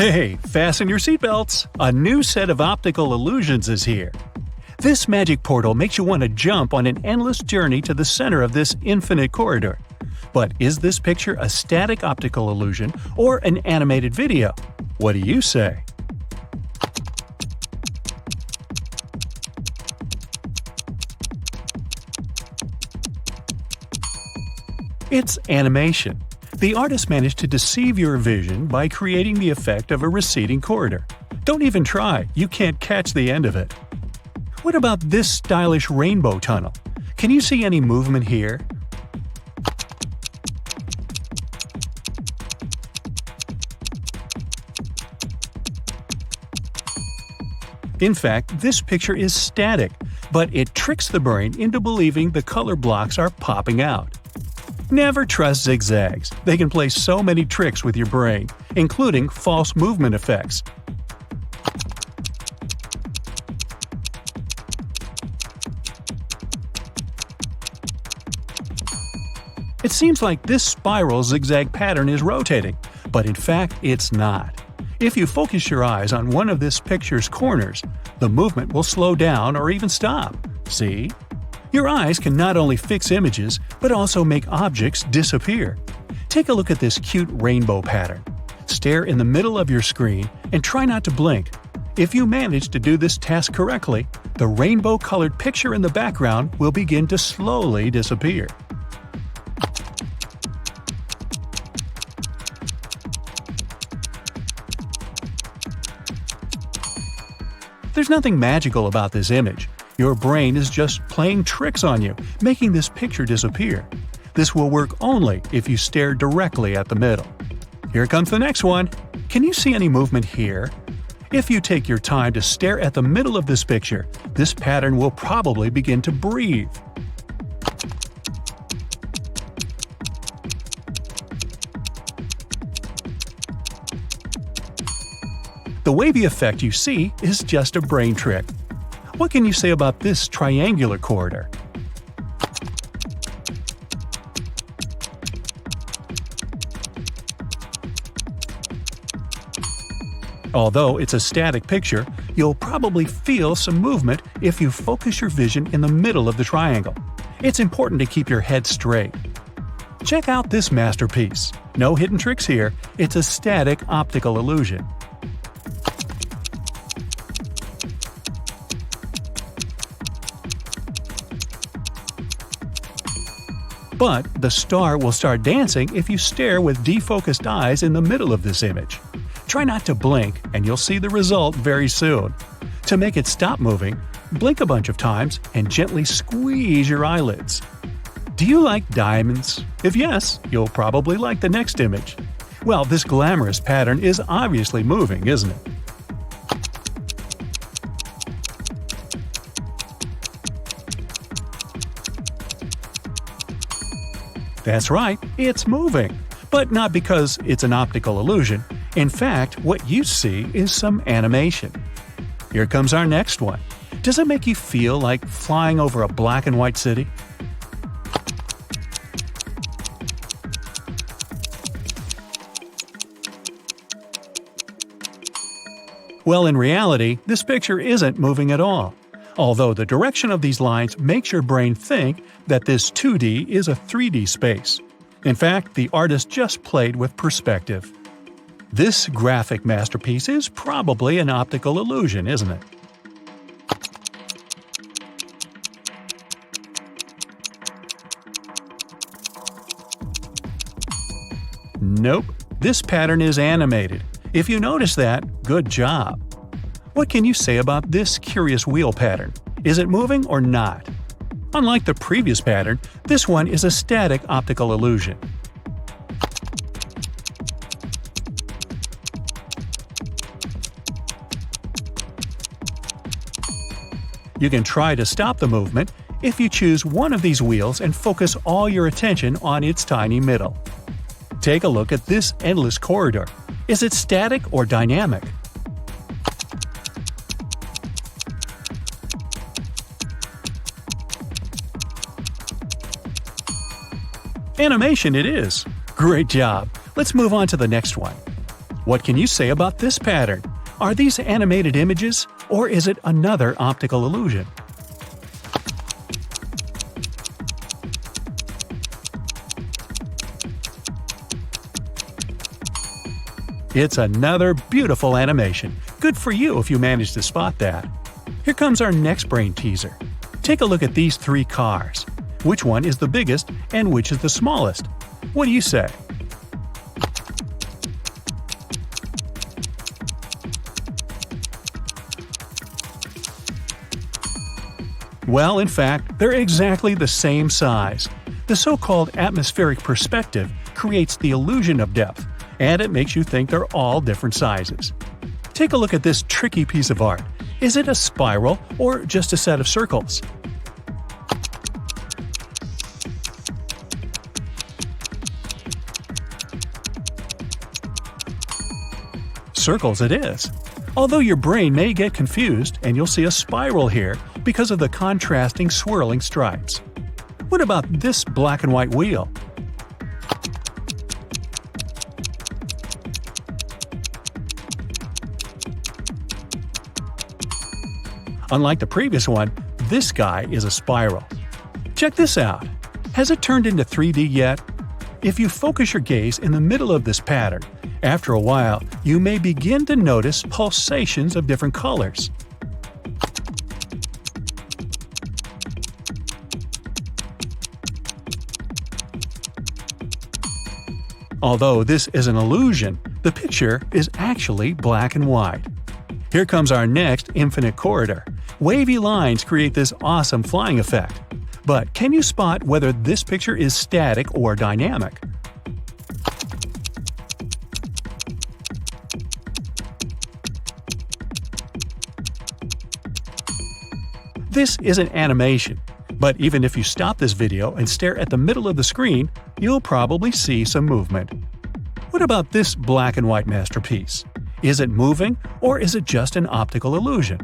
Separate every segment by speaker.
Speaker 1: Hey, fasten your seatbelts! A new set of optical illusions is here. This magic portal makes you want to jump on an endless journey to the center of this infinite corridor. But is this picture a static optical illusion or an animated video? What do you say? It's animation. The artist managed to deceive your vision by creating the effect of a receding corridor. Don't even try, you can't catch the end of it. What about this stylish rainbow tunnel? Can you see any movement here? In fact, this picture is static, but it tricks the brain into believing the color blocks are popping out. Never trust zigzags. They can play so many tricks with your brain, including false movement effects. It seems like this spiral zigzag pattern is rotating, but in fact it's not. If you focus your eyes on one of this picture's corners, the movement will slow down or even stop. See? Your eyes can not only fix images, but also make objects disappear. Take a look at this cute rainbow pattern. Stare in the middle of your screen and try not to blink. If you manage to do this task correctly, the rainbow-colored picture in the background will begin to slowly disappear. There's nothing magical about this image. Your brain is just playing tricks on you, making this picture disappear. This will work only if you stare directly at the middle. Here comes the next one. Can you see any movement here? If you take your time to stare at the middle of this picture, this pattern will probably begin to breathe. The wavy effect you see is just a brain trick. What can you say about this triangular corridor? Although it's a static picture, you'll probably feel some movement if you focus your vision in the middle of the triangle. It's important to keep your head straight. Check out this masterpiece. No hidden tricks here, it's a static optical illusion. But the star will start dancing if you stare with defocused eyes in the middle of this image. Try not to blink and you'll see the result very soon. To make it stop moving, blink a bunch of times and gently squeeze your eyelids. Do you like diamonds? If yes, you'll probably like the next image. Well, this glamorous pattern is obviously moving, isn't it? That's right, it's moving. But not because it's an optical illusion. In fact, what you see is some animation. Here comes our next one. Does it make you feel like flying over a black and white city? Well, in reality, this picture isn't moving at all. Although the direction of these lines makes your brain think that this 2D is a 3D space. In fact, the artist just played with perspective. This graphic masterpiece is probably an optical illusion, isn't it? Nope, this pattern is animated. If you notice that, good job. What can you say about this curious wheel pattern? Is it moving or not? Unlike the previous pattern, this one is a static optical illusion. You can try to stop the movement if you choose one of these wheels and focus all your attention on its tiny middle. Take a look at this endless corridor. Is it static or dynamic? Animation it is! Great job! Let's move on to the next one. What can you say about this pattern? Are these animated images, or is it another optical illusion? It's another beautiful animation. Good for you if you managed to spot that. Here comes our next brain teaser. Take a look at these three cars. Which one is the biggest and which is the smallest? What do you say? Well, in fact, they're exactly the same size. The so-called atmospheric perspective creates the illusion of depth, and it makes you think they're all different sizes. Take a look at this tricky piece of art. Is it a spiral or just a set of circles? Circles it is. Although your brain may get confused and you'll see a spiral here because of the contrasting swirling stripes. What about this black and white wheel? Unlike the previous one, this guy is a spiral. Check this out. Has it turned into 3D yet? If you focus your gaze in the middle of this pattern, after a while, you may begin to notice pulsations of different colors. Although this is an illusion, the picture is actually black and white. Here comes our next infinite corridor. Wavy lines create this awesome flying effect. But can you spot whether this picture is static or dynamic? This is an animation, but even if you stop this video and stare at the middle of the screen, you'll probably see some movement. What about this black and white masterpiece? Is it moving, or is it just an optical illusion?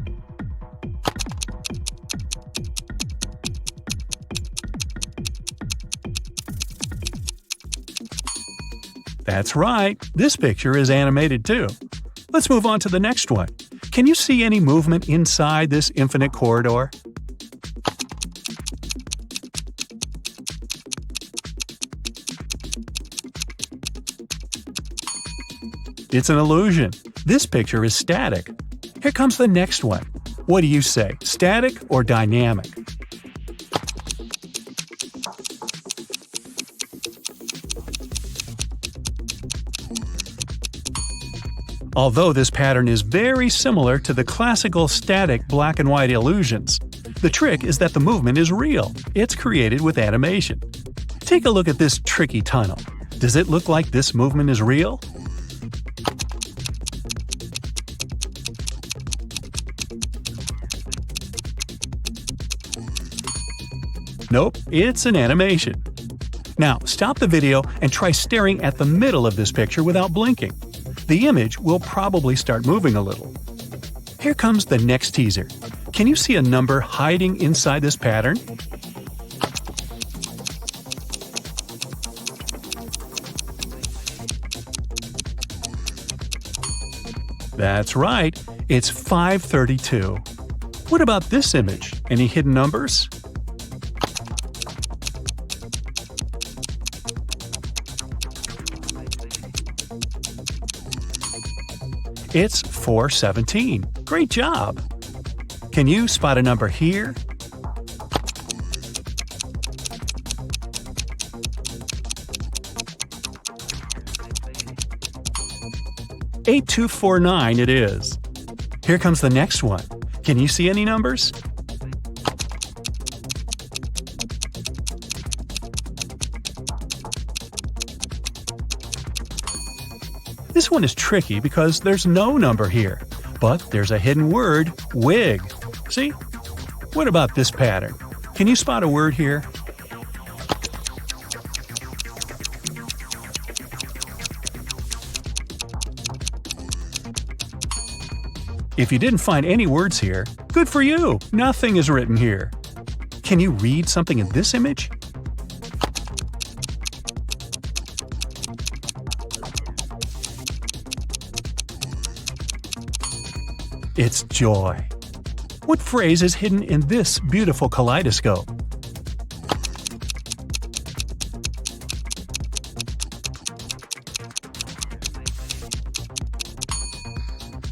Speaker 1: That's right, this picture is animated too. Let's move on to the next one. Can you see any movement inside this infinite corridor? It's an illusion. This picture is static. Here comes the next one. What do you say, static or dynamic? Although this pattern is very similar to the classical static black and white illusions, the trick is that the movement is real. It's created with animation. Take a look at this tricky tunnel. Does it look like this movement is real? Nope, it's an animation. Now, stop the video and try staring at the middle of this picture without blinking. The image will probably start moving a little. Here comes the next teaser. Can you see a number hiding inside this pattern? That's right, it's 532. What about this image? Any hidden numbers? It's 417. Great job! Can you spot a number here? $8249 it is. Here comes the next one. Can you see any numbers? This one is tricky because there's no number here, but there's a hidden word, wig. See? What about this pattern? Can you spot a word here? If you didn't find any words here, good for you! Nothing is written here. Can you read something in this image? It's joy. What phrase is hidden in this beautiful kaleidoscope?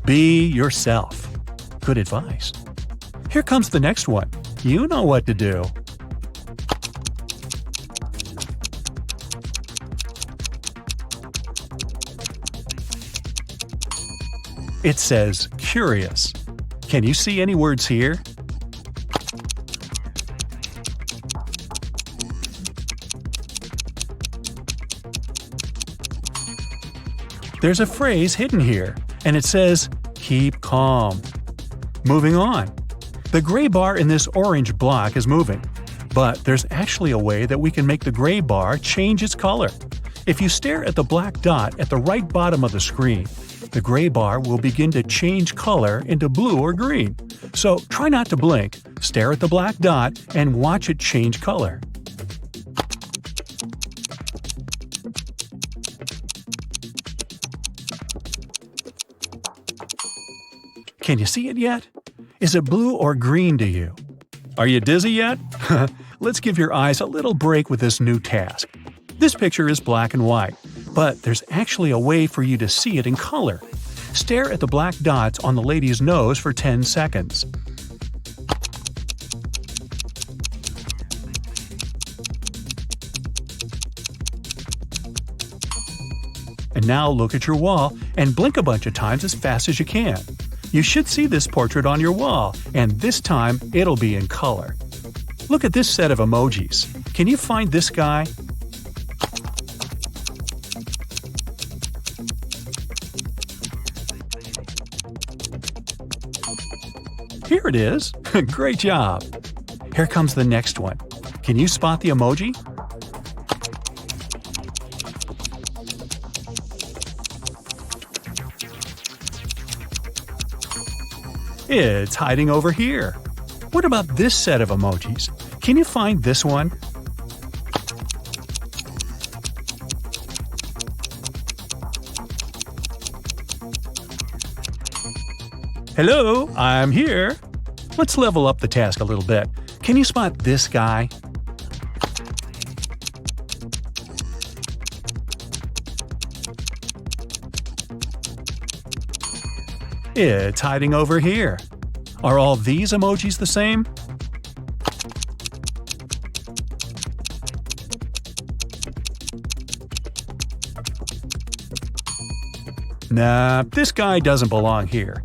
Speaker 1: Be yourself. Good advice. Here comes the next one. You know what to do. It says curious. Can you see any words here? There's a phrase hidden here, and it says, keep calm. Moving on. The gray bar in this orange block is moving, but there's actually a way that we can make the gray bar change its color. If you stare at the black dot at the right bottom of the screen, the gray bar will begin to change color into blue or green. So try not to blink, stare at the black dot, and watch it change color. Can you see it yet? Is it blue or green to you? Are you dizzy yet? Let's give your eyes a little break with this new task. This picture is black and white, but there's actually a way for you to see it in color. Stare at the black dots on the lady's nose for 10 seconds. And now look at your wall and blink a bunch of times as fast as you can. You should see this portrait on your wall, and this time it'll be in color. Look at this set of emojis. Can you find this guy? Here it is. Great job. Here comes the next one. Can you spot the emoji? It's hiding over here. What about this set of emojis? Can you find this one? Hello, I'm here. Let's level up the task a little bit. Can you spot this guy? It's hiding over here. Are all these emojis the same? Nah, this guy doesn't belong here.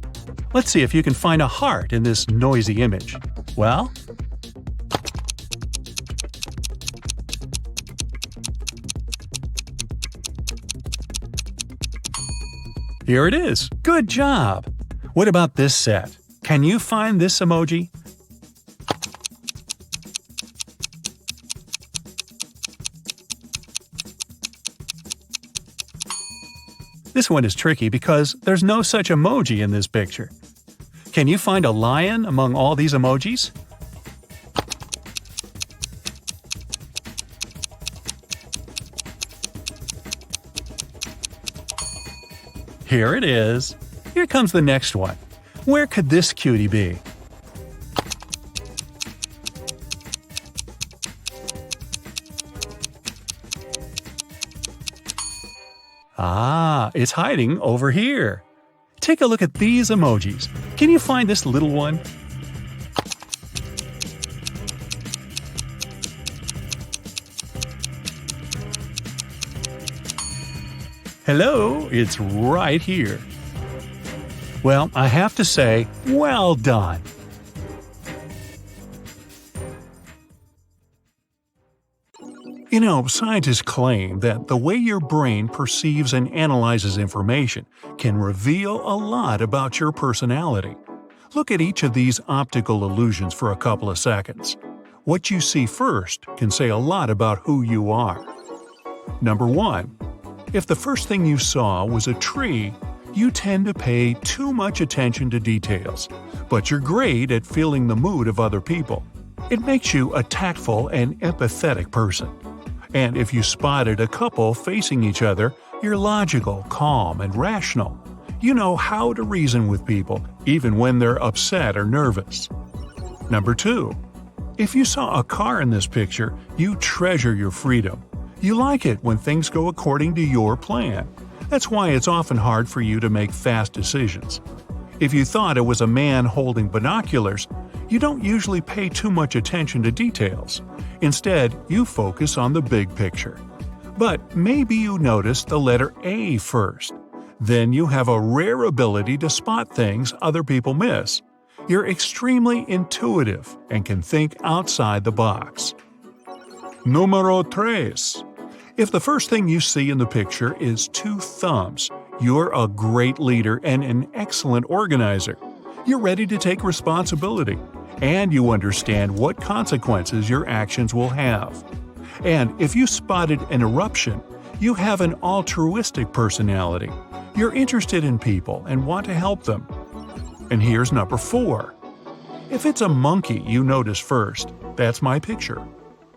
Speaker 1: Let's see if you can find a heart in this noisy image. Well? Here it is. Good job! What about this set? Can you find this emoji? This one is tricky because there's no such emoji in this picture. Can you find a lion among all these emojis? Here it is. Here comes the next one. Where could this cutie be? Ah, it's hiding over here. Take a look at these emojis. Can you find this little one? Hello, it's right here. Well, I have to say, well done. You know, scientists claim that the way your brain perceives and analyzes information can reveal a lot about your personality. Look at each of these optical illusions for a couple of seconds. What you see first can say a lot about who you are. Number 1. If the first thing you saw was a tree, you tend to pay too much attention to details, but you're great at feeling the mood of other people. It makes you a tactful and empathetic person. And if you spotted a couple facing each other, you're logical, calm, and rational. You know how to reason with people, even when they're upset or nervous. Number 2. If you saw a car in this picture, you treasure your freedom. You like it when things go according to your plan. That's why it's often hard for you to make fast decisions. If you thought it was a man holding binoculars, you don't usually pay too much attention to details. Instead, you focus on the big picture. But maybe you noticed the letter A first. Then you have a rare ability to spot things other people miss. You're extremely intuitive and can think outside the box. Número 3. If the first thing you see in the picture is 2 thumbs, you're a great leader and an excellent organizer. You're ready to take responsibility, and you understand what consequences your actions will have. And if you spotted an eruption, you have an altruistic personality. You're interested in people and want to help them. And here's number 4. If it's a monkey you notice first, that's my picture.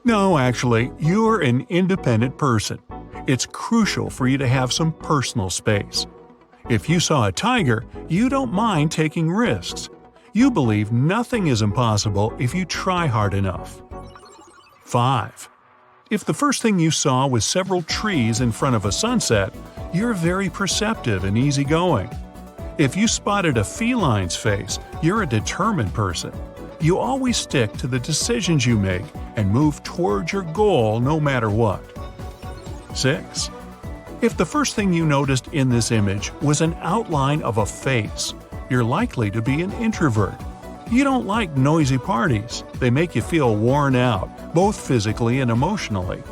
Speaker 1: No, actually, you're an independent person. It's crucial for you to have some personal space. If you saw a tiger, you don't mind taking risks. You believe nothing is impossible if you try hard enough. 5. If the first thing you saw was several trees in front of a sunset, you're very perceptive and easygoing. If you spotted a feline's face, you're a determined person. You always stick to the decisions you make and move towards your goal no matter what. 6. If the first thing you noticed in this image was an outline of a face, you're likely to be an introvert. You don't like noisy parties. They make you feel worn out, both physically and emotionally.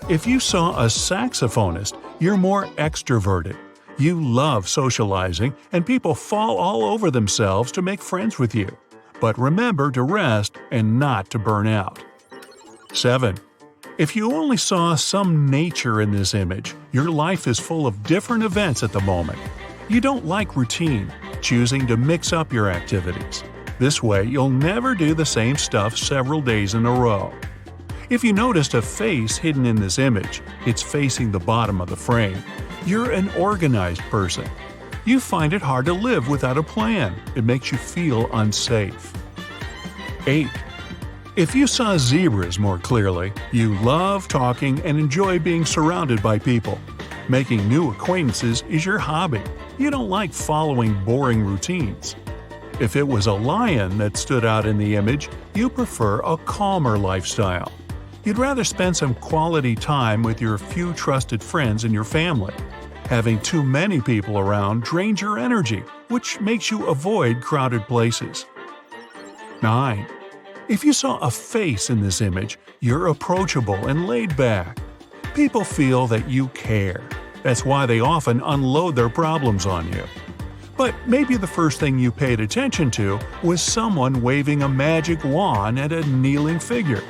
Speaker 1: If you saw a saxophonist, you're more extroverted. You love socializing, and people fall all over themselves to make friends with you. But remember to rest and not to burn out. 7. If you only saw some nature in this image, your life is full of different events at the moment. You don't like routine, choosing to mix up your activities. This way, you'll never do the same stuff several days in a row. If you noticed a face hidden in this image, it's facing the bottom of the frame. You're an organized person. You find it hard to live without a plan. It makes you feel unsafe. 8. If you saw zebras more clearly, you love talking and enjoy being surrounded by people. Making new acquaintances is your hobby. You don't like following boring routines. If it was a lion that stood out in the image, you prefer a calmer lifestyle. You'd rather spend some quality time with your few trusted friends and your family. Having too many people around drains your energy, which makes you avoid crowded places. 9. If you saw a face in this image, you're approachable and laid back. People feel that you care. That's why they often unload their problems on you. But maybe the first thing you paid attention to was someone waving a magic wand at a kneeling figure.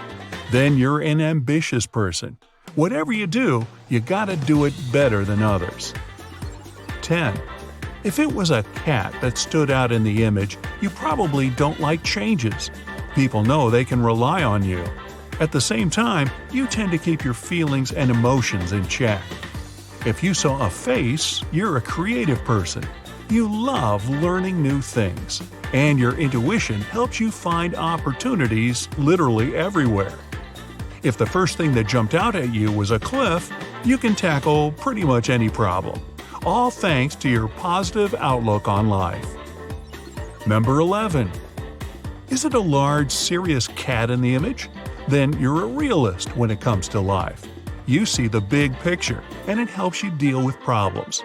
Speaker 1: Then you're an ambitious person. Whatever you do, you gotta do it better than others. 10. If it was a cat that stood out in the image, you probably don't like changes. People know they can rely on you. At the same time, you tend to keep your feelings and emotions in check. If you saw a face, you're a creative person. You love learning new things, and your intuition helps you find opportunities literally everywhere. If the first thing that jumped out at you was a cliff, you can tackle pretty much any problem, all thanks to your positive outlook on life. Number 11. Is it a large, serious cat in the image? Then you're a realist when it comes to life. You see the big picture, and it helps you deal with problems.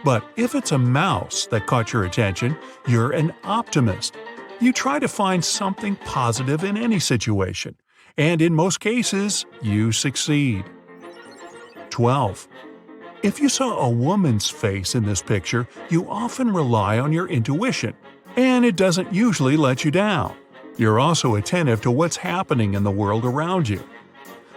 Speaker 1: But if it's a mouse that caught your attention, you're an optimist. You try to find something positive in any situation, and in most cases, you succeed. 12. If you saw a woman's face in this picture, you often rely on your intuition, and it doesn't usually let you down. You're also attentive to what's happening in the world around you.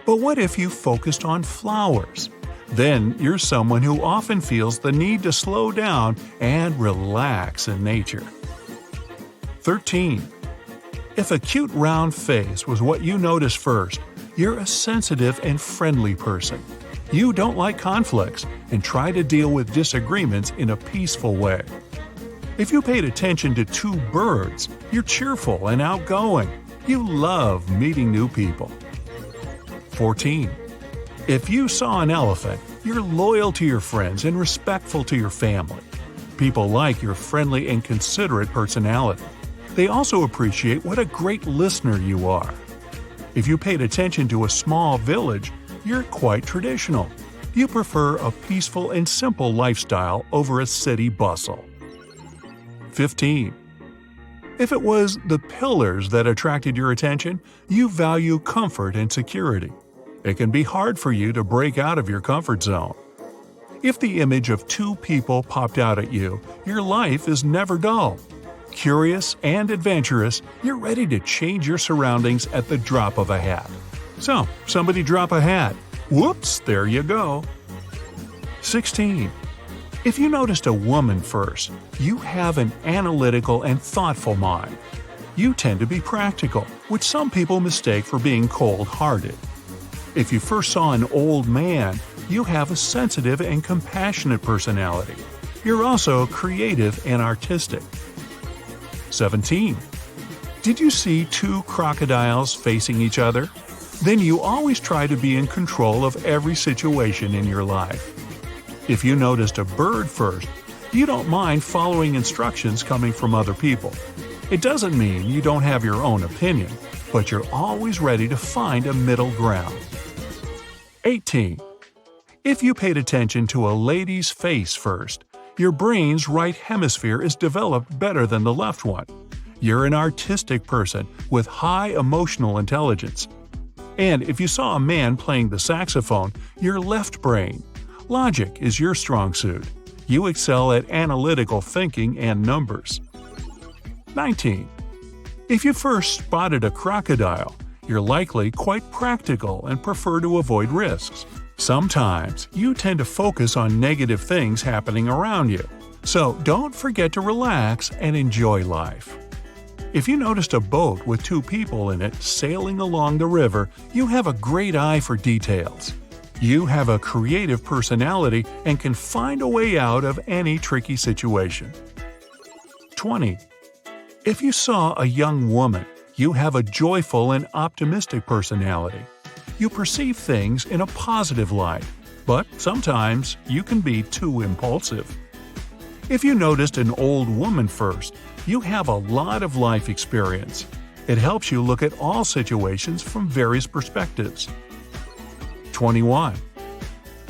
Speaker 1: But what if you focused on flowers? Then you're someone who often feels the need to slow down and relax in nature. 13. If a cute round face was what you noticed first, you're a sensitive and friendly person. You don't like conflicts and try to deal with disagreements in a peaceful way. If you paid attention to two birds, you're cheerful and outgoing. You love meeting new people. 14. If you saw an elephant, you're loyal to your friends and respectful to your family. People like your friendly and considerate personality. They also appreciate what a great listener you are. If you paid attention to a small village, you're quite traditional. You prefer a peaceful and simple lifestyle over a city bustle. 15. If it was the pillars that attracted your attention, you value comfort and security. It can be hard for you to break out of your comfort zone. If the image of two people popped out at you, your life is never dull. Curious and adventurous, you're ready to change your surroundings at the drop of a hat. So, somebody drop a hat. Whoops, there you go. 16. If you noticed a woman first, you have an analytical and thoughtful mind. You tend to be practical, which some people mistake for being cold-hearted. If you first saw an old man, you have a sensitive and compassionate personality. You're also creative and artistic. 17. Did you see two crocodiles facing each other? Then you always try to be in control of every situation in your life. If you noticed a bird first, you don't mind following instructions coming from other people. It doesn't mean you don't have your own opinion, but you're always ready to find a middle ground. 18. If you paid attention to a lady's face first, your brain's right hemisphere is developed better than the left one. You're an artistic person with high emotional intelligence. And if you saw a man playing the saxophone, your left brain. Logic is your strong suit. You excel at analytical thinking and numbers. 19. If you first spotted a crocodile, you're likely quite practical and prefer to avoid risks. Sometimes you tend to focus on negative things happening around you, so don't forget to relax and enjoy life. If you noticed a boat with two people in it sailing along the river, you have a great eye for details. You have a creative personality and can find a way out of any tricky situation. 20. If you saw a young woman, you have a joyful and optimistic personality. You perceive things in a positive light, but sometimes you can be too impulsive. If you noticed an old woman first, you have a lot of life experience. It helps you look at all situations from various perspectives. 21.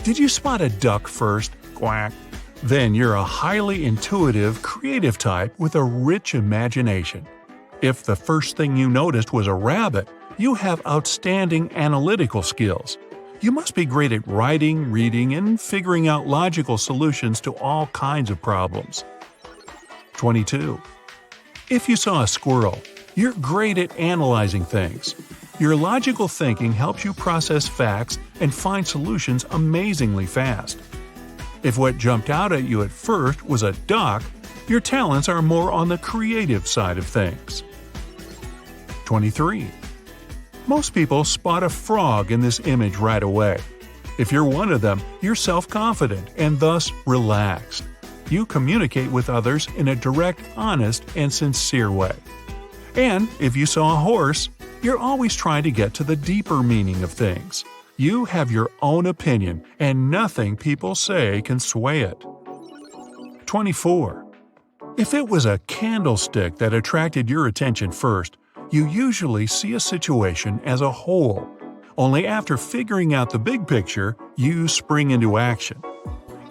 Speaker 1: Did you spot a duck first? Quack. Then you're a highly intuitive, creative type with a rich imagination. If the first thing you noticed was a rabbit, you have outstanding analytical skills. You must be great at writing, reading, and figuring out logical solutions to all kinds of problems. 22. If you saw a squirrel, you're great at analyzing things. Your logical thinking helps you process facts and find solutions amazingly fast. If what jumped out at you at first was a duck, your talents are more on the creative side of things. 23. Most people spot a frog in this image right away. If you're one of them, you're self-confident and thus relaxed. You communicate with others in a direct, honest, and sincere way. And if you saw a horse, you're always trying to get to the deeper meaning of things. You have your own opinion, and nothing people say can sway it. 24. If it was a candlestick that attracted your attention first, you usually see a situation as a whole. Only after figuring out the big picture, you spring into action.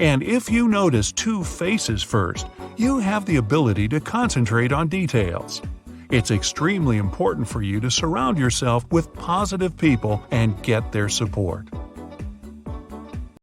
Speaker 1: And if you notice two faces first, you have the ability to concentrate on details. It's extremely important for you to surround yourself with positive people and get their support.